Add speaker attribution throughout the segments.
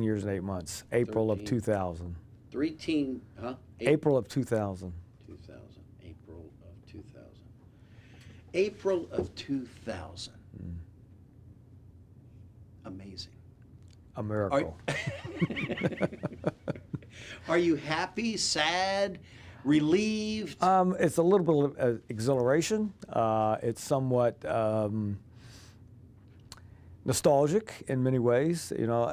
Speaker 1: years and 8 months, April
Speaker 2: 13.
Speaker 1: of 2000.
Speaker 2: 13, huh?
Speaker 1: April of 2000.
Speaker 2: 2000. April of 2000. April of 2000. Amazing.
Speaker 1: A miracle.
Speaker 2: Are you happy, sad, relieved?
Speaker 1: It's a little bit of exhilaration. It's somewhat nostalgic in many ways. You know,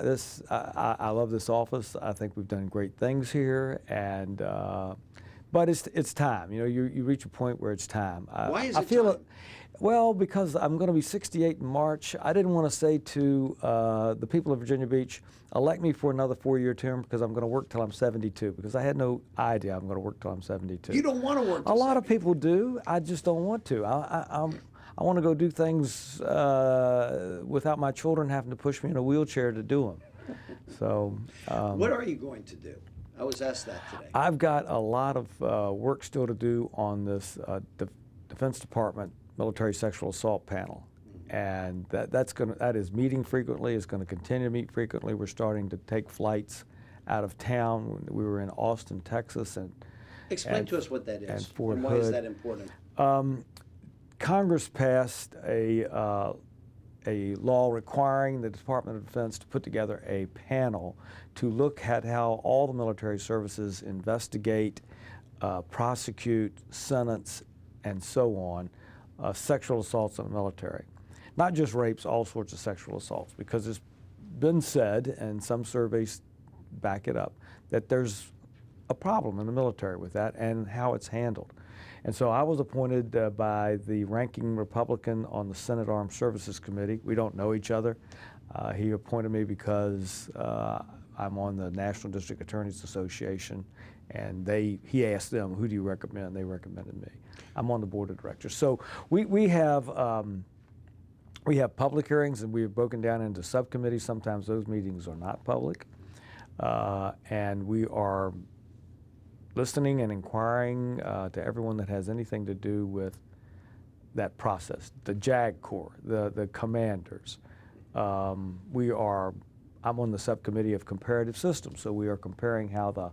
Speaker 1: I love this office. I think we've done great things here, and but it's time. You know, you reach a point where it's time.
Speaker 2: Why is
Speaker 1: I
Speaker 2: it
Speaker 1: feel
Speaker 2: time?
Speaker 1: Well, because I'm going to be 68 in March. I didn't want to say to the people of Virginia Beach, elect me for another 4-year term because I'm going to work till I'm 72, because I had no idea I'm going to work till I'm 72.
Speaker 2: You don't want to work
Speaker 1: A lot of people do. I just don't want to. I want to go do things without my children having to push me in a wheelchair to do them. So.
Speaker 2: What are you going to do? I was asked that today.
Speaker 1: I've got a lot of work still to do on this Defense Department military sexual assault panel, and that is meeting frequently. It's going to continue to meet frequently. We're starting to take flights out of town. We were in Austin, Texas, and
Speaker 2: Explain to us what that is
Speaker 1: and Fort
Speaker 2: why is
Speaker 1: Hood.
Speaker 2: that important?
Speaker 1: Congress passed a law requiring the Department of Defense to put together a panel to look at how all the military services investigate, prosecute, sentence, and so on, sexual assaults in the military. Not just rapes, all sorts of sexual assaults, because it's been said, and some surveys back it up, that there's a problem in the military with that and how it's handled. And so I was appointed by the ranking Republican on the Senate Armed Services Committee. We don't know each other. He appointed me because I'm on the National District Attorneys Association, and he asked them, who do you recommend? They recommended me. I'm on the board of directors. So we have public hearings, and we have broken down into subcommittees. Sometimes those meetings are not public. And we are listening and inquiring to everyone that has anything to do with that process, the JAG Corps, the commanders. I'm on the subcommittee of comparative systems, so we are comparing how the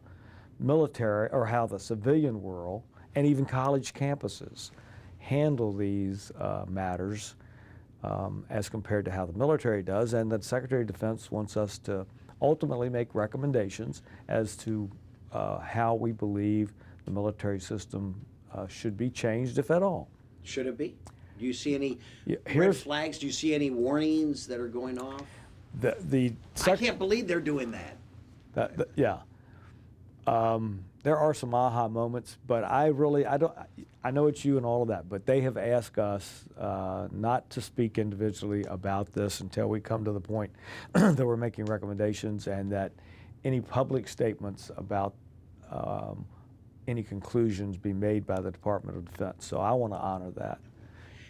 Speaker 1: military, or how the civilian world, and even college campuses handle these matters as compared to how the military does. And the Secretary of Defense wants us to ultimately make recommendations as to how we believe the military system should be changed, if at all.
Speaker 2: Should it be? Do you see any red flags? Do you see any warnings that are going off? I can't believe they're doing that.
Speaker 1: There are some aha moments, but I know it's you and all of that, but they have asked us not to speak individually about this until we come to the point that we're making recommendations, and that any public statements about any conclusions be made by the Department of Defense. So I want to honor that.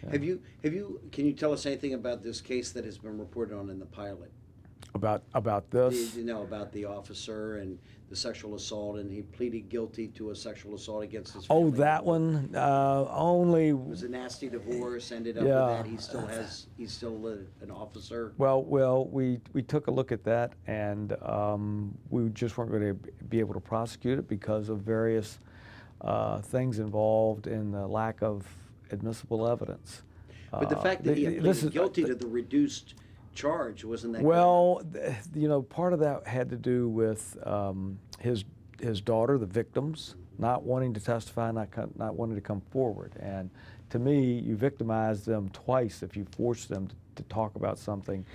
Speaker 1: Yeah.
Speaker 2: Can you tell us anything about this case that has been reported on in the pilot?
Speaker 1: About this?
Speaker 2: You know, about the officer and the sexual assault, and he pleaded guilty to a sexual assault against his family.
Speaker 1: Oh, that one? Only... It
Speaker 2: was a nasty divorce, ended up with that. He's still an officer.
Speaker 1: Well, we took a look at that, and we just weren't going to be able to prosecute it because of various things involved in the lack of admissible evidence.
Speaker 2: But the fact that he pleaded guilty to the reduced charge, wasn't that
Speaker 1: well, you know, part of that had to do with his daughter, the victims, not wanting to testify, not wanting to come forward. And to me, you victimize them twice if you force them to talk about something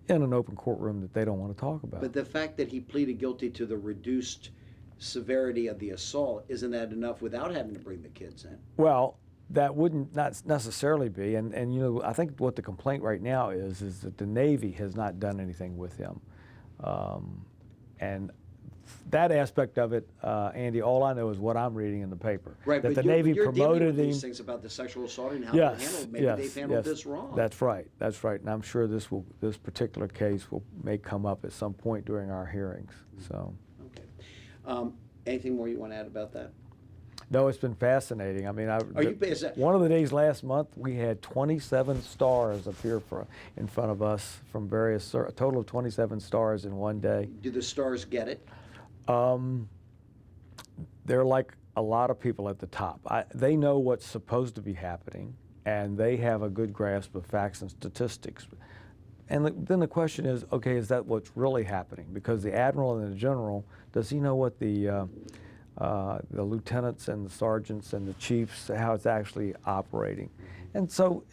Speaker 1: in an open courtroom that they don't want to talk about.
Speaker 2: But the fact that he pleaded guilty to the reduced severity of the assault, isn't that enough without having to bring the kids in?
Speaker 1: Well, that wouldn't not necessarily be, and you know, I think what the complaint right now is that the Navy has not done anything with him, and that aspect of it, Andy, all I know is what I'm reading in the paper.
Speaker 2: Right,
Speaker 1: that
Speaker 2: but
Speaker 1: the Navy
Speaker 2: you're
Speaker 1: promoted
Speaker 2: dealing with
Speaker 1: him.
Speaker 2: these things about the sexual assault and how they're handled. Maybe they've handled this wrong.
Speaker 1: That's right, and I'm sure this particular case may come up at some point during our hearings. So.
Speaker 2: Okay. Anything more you want to add about that?
Speaker 1: No, it's been fascinating. I mean, one of the days last month, we had 27 stars appear in front of us from a total of 27 stars in one day.
Speaker 2: Do the stars get it?
Speaker 1: They're like a lot of people at the top. They know what's supposed to be happening, and they have a good grasp of facts and statistics. And then the question is, okay, is that what's really happening? Because the admiral and the general, does he know what the lieutenants and the sergeants and the chiefs, how it's actually operating? And so,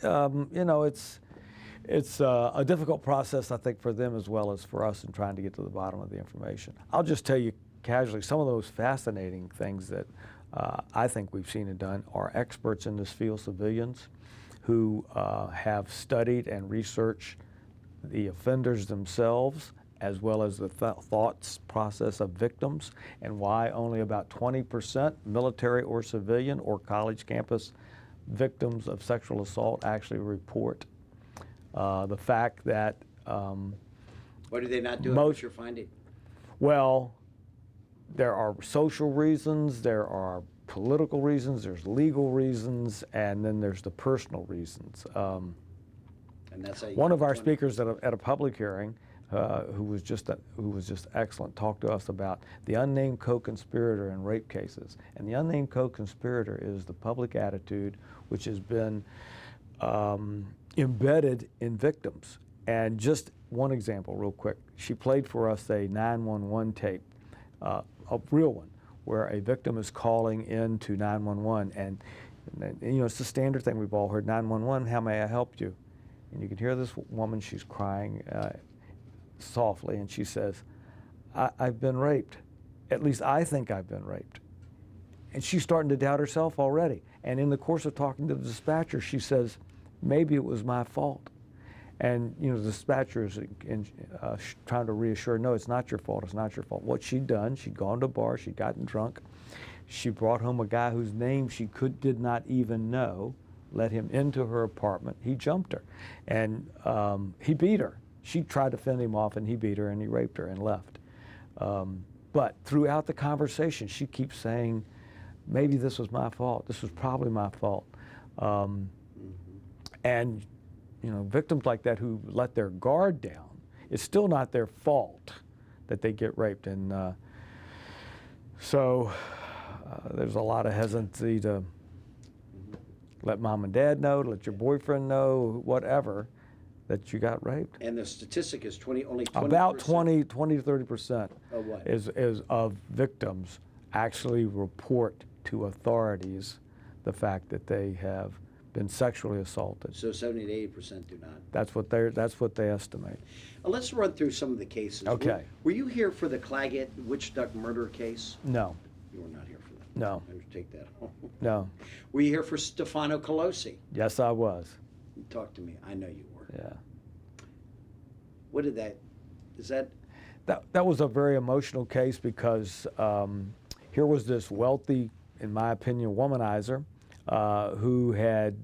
Speaker 1: it's a difficult process, I think, for them as well as for us in trying to get to the bottom of the information. I'll just tell you casually, some of those fascinating things that I think we've seen and done are experts in this field, civilians, who have studied and researched the offenders themselves, as well as the thoughts process of victims, and why only about 20% military or civilian or college campus victims of sexual assault actually report. The fact that
Speaker 2: why do they not do it? What's your finding?
Speaker 1: Well, there are social reasons, there are political reasons, there's legal reasons, and then there's the personal reasons.
Speaker 2: And that's
Speaker 1: one of our speakers at a public hearing, who was just excellent, talked to us about the unnamed co-conspirator in rape cases. And the unnamed co-conspirator is the public attitude which has been embedded in victims. And just one example real quick. She played for us a 911 tape, a real one, where a victim is calling in to 911. And it's the standard thing we've all heard, 911, how may I help you? And you can hear this woman, she's crying softly, and she says, I've been raped. At least I think I've been raped. And she's starting to doubt herself already. And in the course of talking to the dispatcher, she says, maybe it was my fault. And the dispatcher is trying to reassure, no, it's not your fault, it's not your fault. What she'd done, she'd gone to a bar, she'd gotten drunk, she brought home a guy whose name she did not even know, let him into her apartment, he jumped her, and he beat her. She tried to fend him off, and he beat her, and he raped her and left. But throughout the conversation, she keeps saying, maybe this was my fault, this was probably my fault. And victims like that who let their guard down, it's still not their fault that they get raped. And so there's a lot of hesitancy to let mom and dad know, to let your boyfriend know, whatever, that you got raped.
Speaker 2: And the statistic is only 20%?
Speaker 1: About 20 to 30%
Speaker 2: of what?
Speaker 1: is of victims actually report to authorities the fact that they have been sexually assaulted.
Speaker 2: So 70 to 80% do not.
Speaker 1: That's what they estimate.
Speaker 2: Let's run through some of the cases.
Speaker 1: Okay.
Speaker 2: Were you here for the Claggett witch duck murder case?
Speaker 1: No.
Speaker 2: You were not here for that.
Speaker 1: No.
Speaker 2: I'm going to take that home.
Speaker 1: No.
Speaker 2: Were you here for Stefano Colosi?
Speaker 1: Yes, I was.
Speaker 2: Talk to me. I know you were.
Speaker 1: Yeah.
Speaker 2: What did that? Is that?
Speaker 1: That was a very emotional case because here was this wealthy, in my opinion, womanizer who had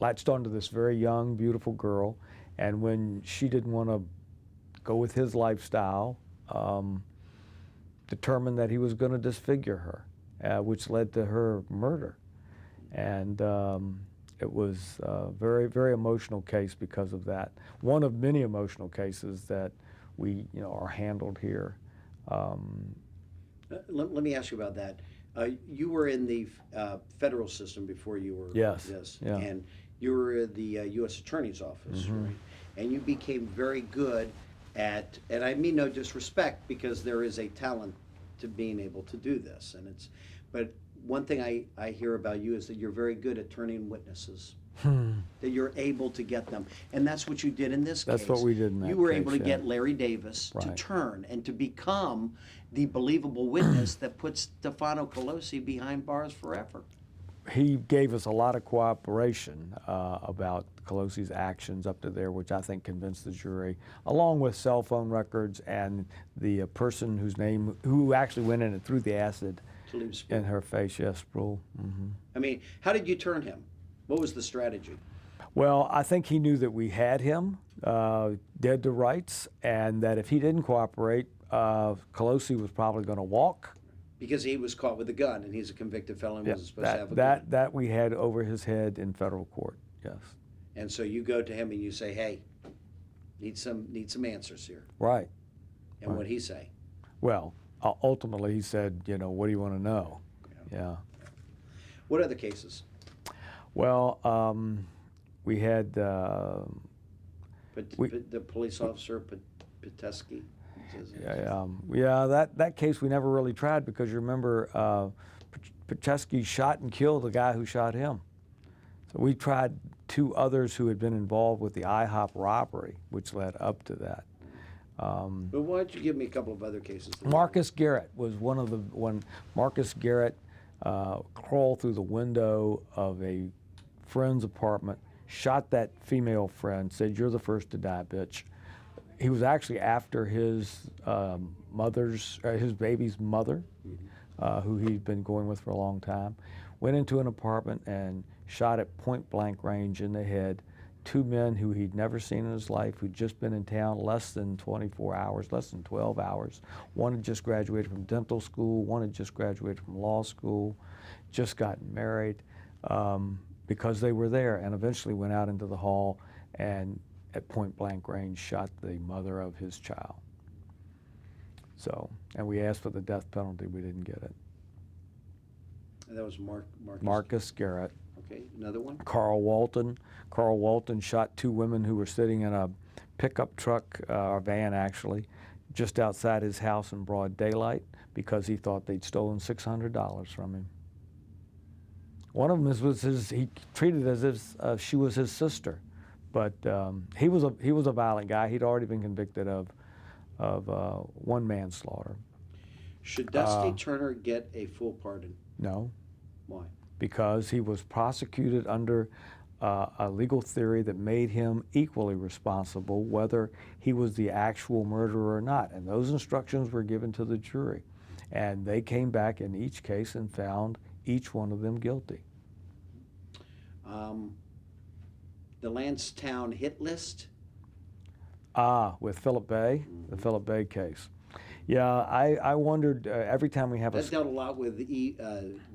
Speaker 1: latched onto this very young, beautiful girl, and when she didn't want to go with his lifestyle, determined that he was going to disfigure her, which led to her murder. And it was a very, very emotional case because of that. One of many emotional cases that we, are handled here.
Speaker 2: Let me ask you about that. You were in the federal system before you were
Speaker 1: yes, yeah.
Speaker 2: And you were at the U.S. Attorney's Office,
Speaker 1: mm-hmm.
Speaker 2: right? And you became very good at, and I mean no disrespect, because there is a talent to being able to do this, but one thing I hear about you is that you're very good at turning witnesses. That you're able to get them, and that's what you did in this case.
Speaker 1: That's what we did in that case.
Speaker 2: You were able to get Larry Davis to turn and to become the believable witness that puts Stefano Colosi behind bars forever.
Speaker 1: He gave us a lot of cooperation about Colosi's actions up to there, which I think convinced the jury, along with cell phone records and the person who actually went in and threw the acid in her face. Yes, Sproul. Mm-hmm.
Speaker 2: I mean, how did you turn him? What was the strategy?
Speaker 1: Well, I think he knew that we had him dead to rights, and that if he didn't cooperate, Colosi was probably going to walk,
Speaker 2: Because he was caught with a gun, and he's a convicted felon,
Speaker 1: Yeah,
Speaker 2: wasn't supposed to have a gun.
Speaker 1: that we had over his head in federal court, yes.
Speaker 2: And so you go to him and you say, hey, need some answers here.
Speaker 1: Right.
Speaker 2: And what'd he say?
Speaker 1: Well, ultimately he said, you know, what do you want to know? Yeah.
Speaker 2: What other cases?
Speaker 1: Well, we had,
Speaker 2: The police officer, Petesky?
Speaker 1: yeah, that case we never really tried because you remember Petesky shot and killed the guy who shot him. So we tried 2 others who had been involved with the IHOP robbery, which led up to that.
Speaker 2: But why don't you give me a couple of other cases?
Speaker 1: Marcus Garrett was when Marcus Garrett crawled through the window of a friend's apartment, shot that female friend, said, "You're the first to die, bitch." He was actually after his his baby's mother, who he'd been going with for a long time. Went into an apartment and shot at point blank range in the head 2 men who he'd never seen in his life, who'd just been in town less than 24 hours, less than 12 hours. One had just graduated from dental school, one had just graduated from law school, just gotten married, because they were there, and eventually went out into the hall and at point blank range shot the mother of his child. So, and we asked for the death penalty, we didn't get it.
Speaker 2: And that was
Speaker 1: Marcus Garrett.
Speaker 2: Okay, another one?
Speaker 1: Carl Walton. Carl Walton shot 2 women who were sitting in a pickup truck, or van actually, just outside his house in broad daylight because he thought they'd stolen $600 from him. One of them he treated as if she was his sister, but he was a violent guy. He'd already been convicted of one manslaughter.
Speaker 2: Should Dusty Turner get a full pardon?
Speaker 1: No.
Speaker 2: Why?
Speaker 1: Because he was prosecuted under a legal theory that made him equally responsible whether he was the actual murderer or not. And those instructions were given to the jury. And they came back in each case and found each one of them guilty.
Speaker 2: The Lansdowne hit list?
Speaker 1: With Phillip Bay, the Phillip Bay case. Yeah, I wondered every time we have
Speaker 2: That dealt a lot with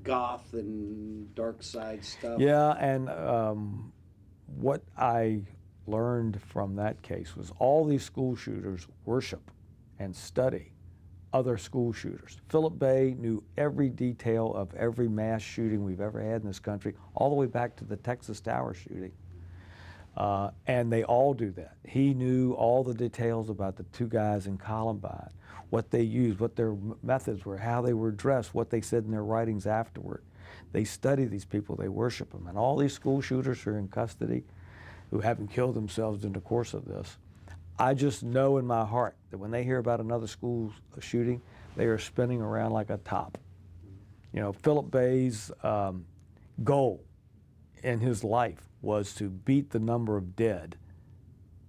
Speaker 2: goth and dark side stuff.
Speaker 1: Yeah, and what I learned from that case was all these school shooters worship and study other school shooters. Phillip Bay knew every detail of every mass shooting we've ever had in this country, all the way back to the Texas Tower shooting. And they all do that. He knew all the details about the 2 guys in Columbine, what they used, what their methods were, how they were dressed, what they said in their writings afterward. They study these people, they worship them. And all these school shooters who are in custody, who haven't killed themselves in the course of this, I just know in my heart that when they hear about another school shooting, they are spinning around like a top. You know, Phillip Bay's goal in his life was to beat the number of dead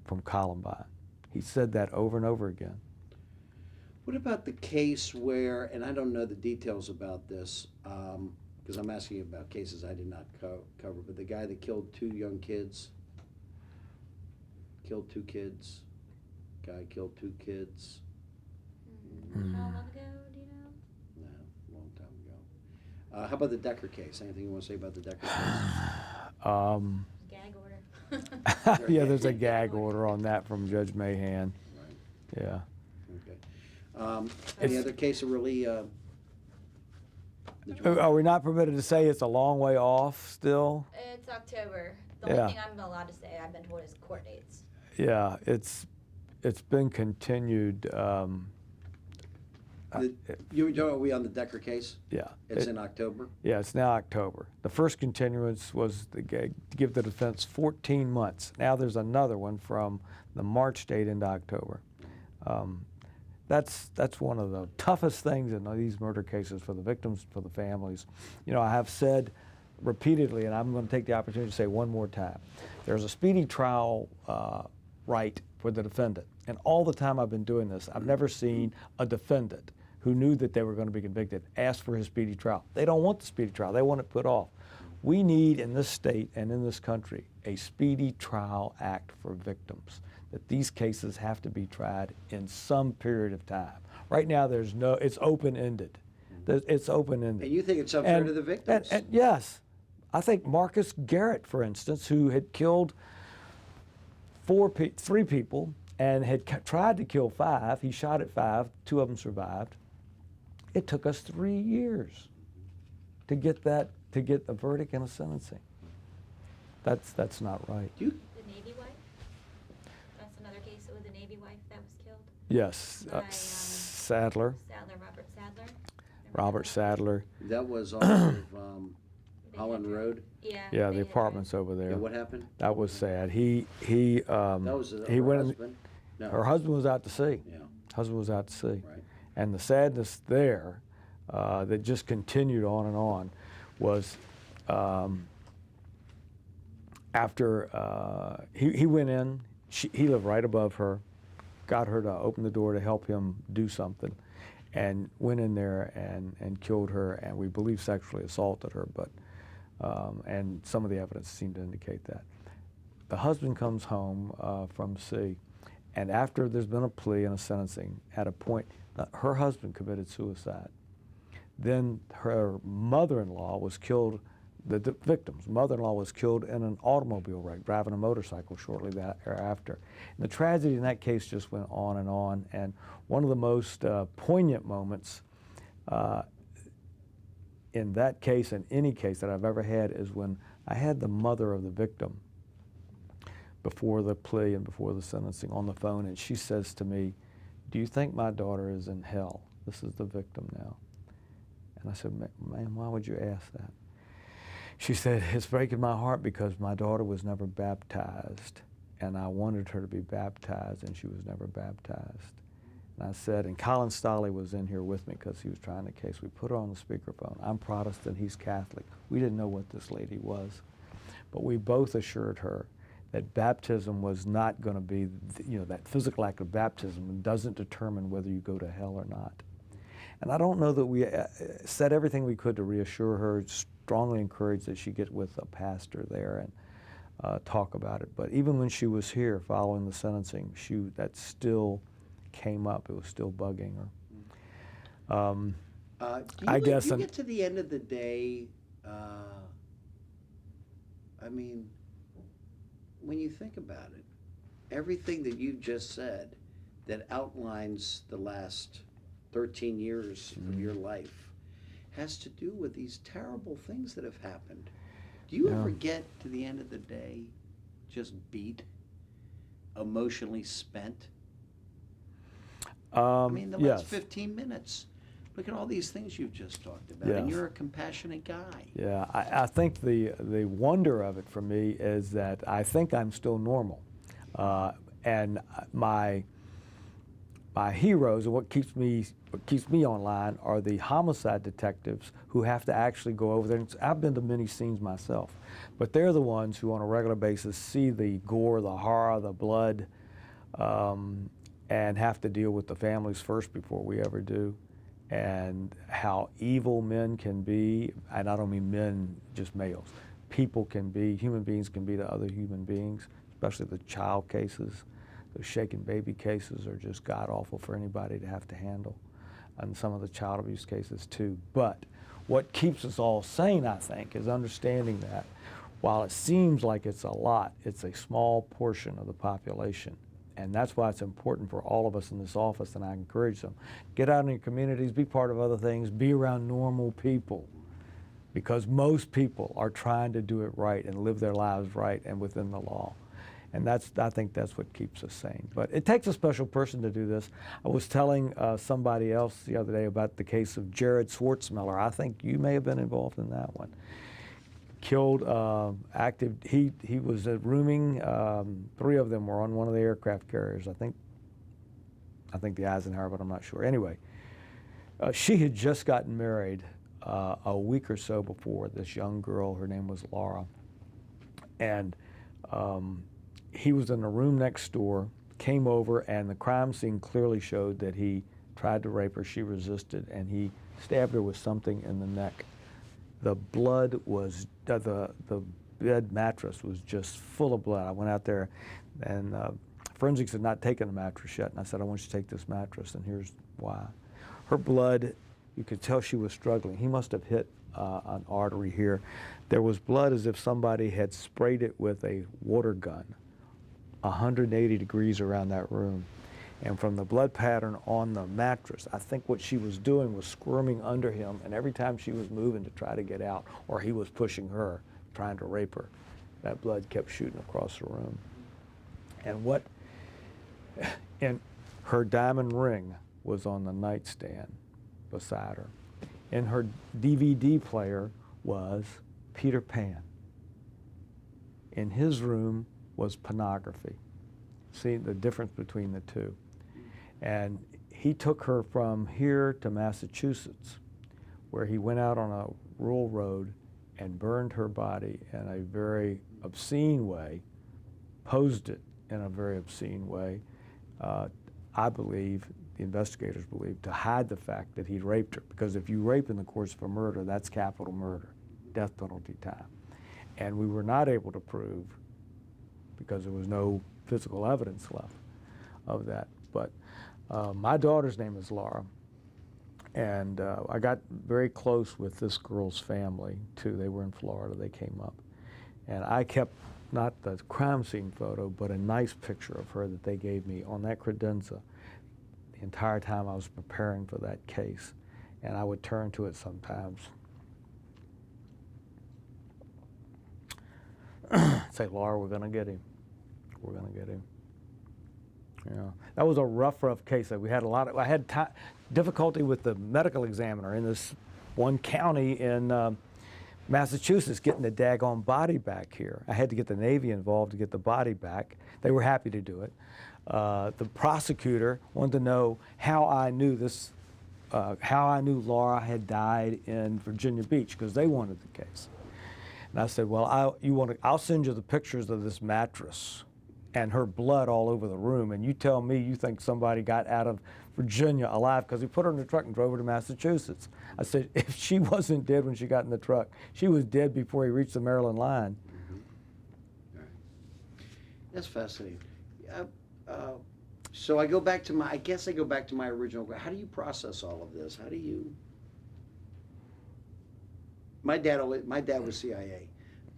Speaker 1: from Columbine. He said that over and over again.
Speaker 2: What about the case where, and I don't know the details about this, because I'm asking you about cases I did not cover, but the guy that killed 2 young kids, killed 2 kids, guy killed 2 kids.
Speaker 3: How long ago, do you know?
Speaker 2: No, a long time ago. How about the Decker case? Anything you want to say about the Decker case?
Speaker 3: Gag order.
Speaker 1: Yeah, there's a gag order on that from Judge Mahan.
Speaker 2: Right.
Speaker 1: Yeah.
Speaker 2: Okay. Any other case of really?
Speaker 1: Are we not permitted to say it's a long way off still?
Speaker 3: It's October. The only thing I'm allowed to say, I've been told, is court dates.
Speaker 1: Yeah, it's been continued.
Speaker 2: Are we on the Decker case?
Speaker 1: Yeah.
Speaker 2: It's in October?
Speaker 1: Yeah, it's now October. The first continuance was to give the defense 14 months. Now there's another one from the March date into October. That's one of the toughest things in these murder cases for the victims, for the families. You know, I have said repeatedly, and I'm going to take the opportunity to say one more time, there's a speedy trial right for the defendant. And all the time I've been doing this, I've never seen a defendant who knew that they were going to be convicted ask for his speedy trial. They don't want the speedy trial. They want it put off. We need in this state and in this country a speedy trial act for victims, that these cases have to be tried in some period of time. Right now it's open-ended. It's open-ended.
Speaker 2: And you think it's unfair to the victims?
Speaker 1: And yes. I think Marcus Garrett, for instance, who had killed three people and had tried to kill 5, he shot at 5, 2 of them survived. It took us 3 years to get the verdict and a sentencing. That's not right.
Speaker 3: The Navy wife? That's another case with the Navy wife that was killed?
Speaker 1: Yes,
Speaker 3: By,
Speaker 1: Sadler.
Speaker 3: Robert Sadler?
Speaker 1: Robert Sadler.
Speaker 2: That was off of Holland Road?
Speaker 3: Yeah.
Speaker 1: Yeah,
Speaker 3: they
Speaker 1: the
Speaker 3: had
Speaker 1: apartments over there.
Speaker 2: Yeah, what happened?
Speaker 1: That was sad. He
Speaker 2: That was
Speaker 1: he
Speaker 2: her
Speaker 1: went in-
Speaker 2: husband? No.
Speaker 1: her husband was out to sea.
Speaker 2: Yeah,
Speaker 1: Husband was out to sea.
Speaker 2: right.
Speaker 1: And the sadness there that just continued on and on was after he went in, he lived right above her, got her to open the door to help him do something, and went in there and killed her, and we believe sexually assaulted her, but and some of the evidence seemed to indicate that. The husband comes home from sea, and after there's been a plea and a sentencing, at a point, her husband committed suicide. Then her mother-in-law was killed, the victim's mother-in-law was killed in an automobile wreck, driving a motorcycle shortly thereafter. And the tragedy in that case just went on, and one of the most poignant moments in that case and any case that I've ever had is when I had the mother of the victim before the plea and before the sentencing on the phone, and she says to me, "Do you think my daughter is in hell?" This is the victim now. And I said, "Ma'am, why would you ask that?" She said, "It's breaking my heart because my daughter was never baptized, and I wanted her to be baptized, and she was never baptized." And I said, and Colin Stolley was in here with me because he was trying the case. We put her on the speakerphone. I'm Protestant, he's Catholic. We didn't know what this lady was. But we both assured her that baptism was not going to be, that physical act of baptism doesn't determine whether you go to hell or not. And I don't know that we said everything we could to reassure her, strongly encouraged that she get with a pastor there and talk about it. But even when she was here following the sentencing, that still came up. It was still bugging her. I guess.
Speaker 2: You get to the end of the day, I mean, when you think about it, everything that you just said that outlines the last 13 years of your life has to do with these terrible things that have happened. Do you ever get to the end of the day just beat, emotionally spent? I mean, the last 15 minutes. Look at all these things you've just talked about, and you're a compassionate guy.
Speaker 1: Yeah, I think the wonder of it for me is that I think I'm still normal, and my heroes and what keeps me online are the homicide detectives who have to actually go over there. And I've been to many scenes myself, but they're the ones who on a regular basis see the gore, the horror, the blood, and have to deal with the families first before we ever do, and how evil men can be, and I don't mean men, just males. People can be, human beings can be to other human beings, especially the child cases. Those shaken baby cases are just god-awful for anybody to have to handle, and some of the child abuse cases too. But what keeps us all sane, I think, is understanding that while it seems like it's a lot, it's a small portion of the population. And that's why it's important for all of us in this office, and I encourage them, get out in your communities, be part of other things, be around normal people, because most people are trying to do it right and live their lives right and within the law. And I think that's what keeps us sane. But it takes a special person to do this. I was telling somebody else the other day about the case of Jared Schwartzmiller. I think you may have been involved in that one. Killed, active, he was rooming, 3 of them were on one of the aircraft carriers. I think the Eisenhower, but I'm not sure. Anyway, she had just gotten married a week or so before, this young girl, her name was Laura. And he was in the room next door, came over, and the crime scene clearly showed that he tried to rape her. She resisted, and he stabbed her with something in the neck. The blood was, the bed mattress was just full of blood. I went out there, and forensics had not taken the mattress yet, and I said, "I want you to take this mattress, and here's why." Her blood You could tell she was struggling. He must have hit an artery here. There was blood as if somebody had sprayed it with a water gun, 180 degrees around that room. And from the blood pattern on the mattress, I think what she was doing was squirming under him, and every time she was moving to try to get out, or he was pushing her, trying to rape her, that blood kept shooting across the room. And her diamond ring was on the nightstand beside her. In her DVD player was Peter Pan. In his room was pornography. See the difference between the two. And he took her from here to Massachusetts, where he went out on a rural road and burned her body in a very obscene way, posed it in a very obscene way. I believe, the investigators believe, to hide the fact that he'd raped her. Because if you rape in the course of a murder, that's capital murder, death penalty time. And we were not able to prove, because there was no physical evidence left of that. But my daughter's name is Laura. And I got very close with this girl's family, too. They were in Florida. They came up. And I kept not the crime scene photo, but a nice picture of her that they gave me on that credenza the entire time I was preparing for that case. And I would turn to it sometimes. Say, Laura, we're going to get him. We're going to get him. You know, that was a rough case. We had I had difficulty with the medical examiner in this one county in Massachusetts getting the daggone body back here. I had to get the Navy involved to get the body back. They were happy to do it. The prosecutor wanted to know how I knew Laura had died in Virginia Beach, because they wanted the case. And I said, well, I'll send you the pictures of this mattress and her blood all over the room, and you tell me you think somebody got out of Virginia alive, because he put her in the truck and drove her to Massachusetts. I said, if she wasn't dead when she got in the truck, she was dead before he reached the Maryland line.
Speaker 2: Mm-hmm. Right. That's fascinating. So I go back to my original. How do you process all of this? How do you? My dad was CIA.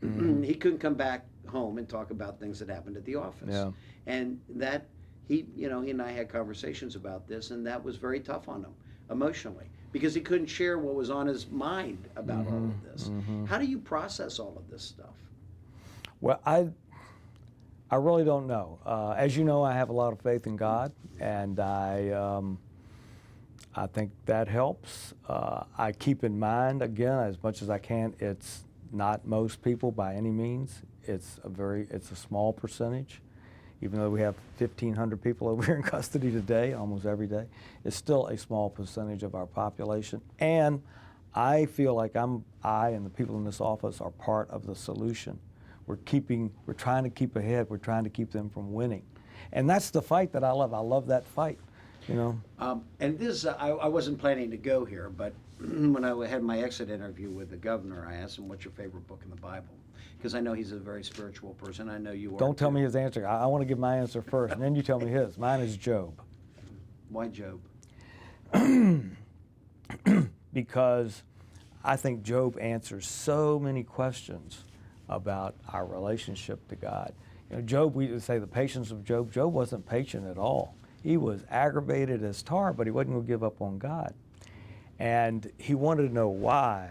Speaker 2: Mm-hmm. He couldn't come back home and talk about things that happened at the office.
Speaker 1: Yeah.
Speaker 2: And that he and I had conversations about this, and that was very tough on him emotionally, because he couldn't share what was on his mind about all of this. Mm-hmm. How do you process all of this stuff?
Speaker 1: Well, I really don't know. As you know, I have a lot of faith in God, and I think that helps. I keep in mind, again, as much as I can, it's not most people by any means. It's a small percentage. Even though we have 1,500 people over here in custody today, almost every day, it's still a small percentage of our population. And I feel like I and the people in this office are part of the solution. We're trying to keep ahead. We're trying to keep them from winning. And that's the fight that I love. I love that fight, you know.
Speaker 2: And this, I wasn't planning to go here, but when I had my exit interview with the governor, I asked him, what's your favorite book in the Bible? Because I know he's a very spiritual person. I know you are.
Speaker 1: Don't tell me his answer. I want to give my answer first, and then you tell me his. Mine is Job.
Speaker 2: Why Job?
Speaker 1: Because I think Job answers so many questions about our relationship to God. You know, Job, we would say the patience of Job. Job wasn't patient at all. He was aggravated as tar, but he wasn't going to give up on God. And he wanted to know why.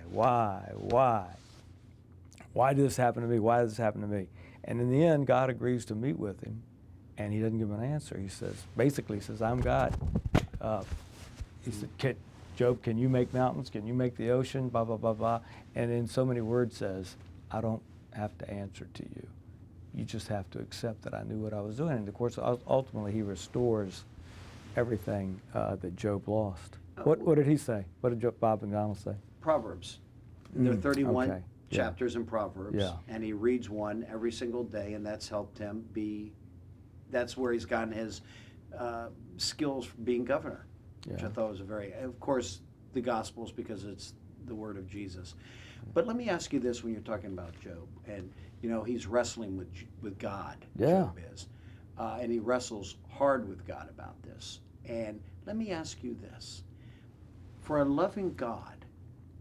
Speaker 1: Why did this happen to me? Why did this happen to me? And in the end, God agrees to meet with him, and he doesn't give him an answer. He says, I'm God. He said, Job, can you make mountains? Can you make the ocean? Blah, blah, blah, blah. And in so many words says, I don't have to answer to you. You just have to accept that I knew what I was doing. And of course, ultimately, he restores everything that Job lost. What did he say? What did Bob McDonald say?
Speaker 2: Proverbs. There are 31
Speaker 1: okay.
Speaker 2: chapters in Proverbs,
Speaker 1: Yeah.
Speaker 2: and he reads one every single day, and that's helped him that's where he's gotten his skills for being governor, which I thought was of course, the Gospels, because it's the word of Jesus. But let me ask you this when you're talking about Job, and he's wrestling with God,
Speaker 1: Yeah.
Speaker 2: Job is, and he wrestles hard with God about this. And let me ask you this. for a loving God,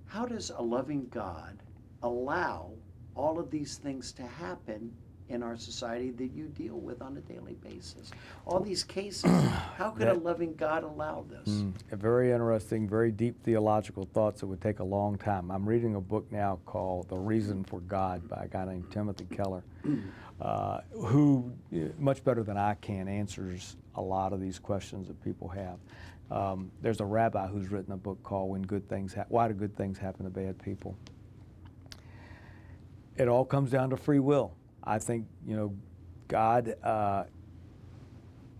Speaker 2: how does a loving God allow all of these things to happen in our society that you deal with on a daily basis? All these cases, how could a loving God allow this?
Speaker 1: A very interesting, very deep theological thoughts that would take a long time. I'm reading a book now called The Reason for God by a guy named Timothy Keller, who, much better than I can, answers a lot of these questions that people have. There's a rabbi who's written a book called Why Do Good Things Happen to Bad People? It all comes down to free will. I think, God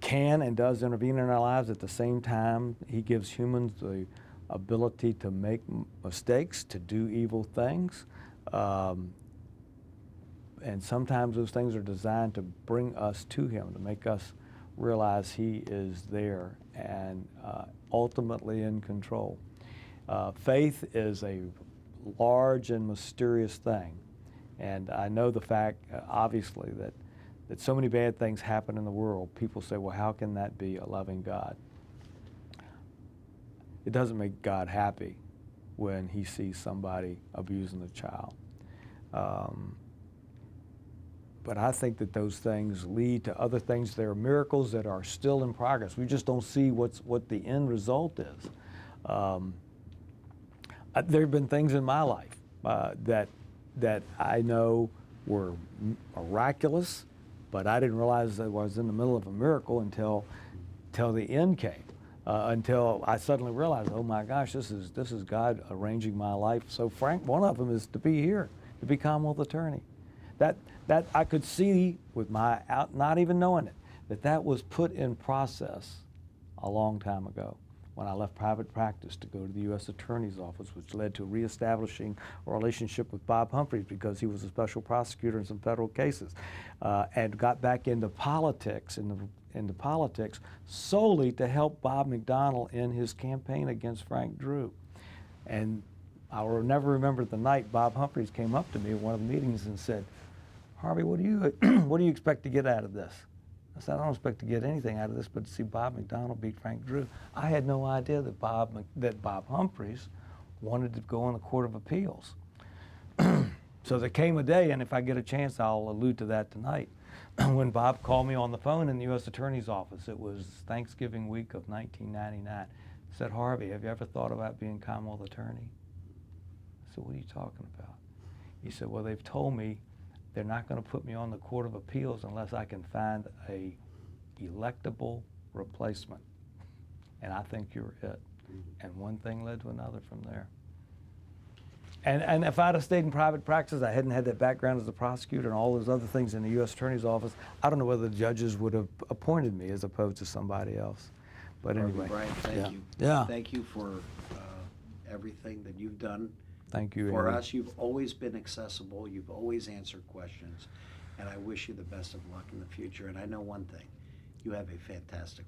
Speaker 1: can and does intervene in our lives. At the same time, he gives humans the ability to make mistakes, to do evil things. And sometimes those things are designed to bring us to him, to make us realize he is there and ultimately in control. Faith is a large and mysterious thing. And I know the fact, obviously, that so many bad things happen in the world. People say, well, how can that be a loving God? It doesn't make God happy when he sees somebody abusing a child. But I think that those things lead to other things. There are miracles that are still in progress. We just don't see what the end result is. There have been things in my life that I know were miraculous, but I didn't realize that I was in the middle of a miracle until the end came. Until I suddenly realized, oh my gosh, this is God arranging my life. So Frank, one of them is to be here, to be Commonwealth Attorney. That I could see with my not even knowing it, that was put in process a long time ago when I left private practice to go to the U.S. Attorney's Office, which led to reestablishing a relationship with Bob Humphreys because he was a special prosecutor in some federal cases, and got back into politics, solely to help Bob McDonnell in his campaign against Frank Drew. And I will never remember the night Bob Humphreys came up to me at one of the meetings and said, Harvey, what do you expect to get out of this? I said, I don't expect to get anything out of this but to see Bob McDonnell beat Frank Drew. I had no idea that Bob Humphreys wanted to go on the Court of Appeals. So there came a day, and if I get a chance, I'll allude to that tonight, when Bob called me on the phone in the U.S. Attorney's Office. It was Thanksgiving week of 1999. He said, Harvey, have you ever thought about being Commonwealth Attorney? I said, what are you talking about? He said, well, they've told me they're not going to put me on the Court of Appeals unless I can find a electable replacement. And I think you're it. And one thing led to another from there. And if I'd have stayed in private practice, I hadn't had that background as a prosecutor and all those other things in the U.S. Attorney's Office, I don't know whether the judges would have appointed me as opposed to somebody else. But anyway.
Speaker 2: Harvey Bryant, thank you.
Speaker 1: Yeah.
Speaker 2: Thank you for everything that you've done.
Speaker 1: Thank you,
Speaker 2: For
Speaker 1: Amy.
Speaker 2: us, you've always been accessible. You've always answered questions. And I wish you the best of luck in the future. And I know one thing, you have a fantastic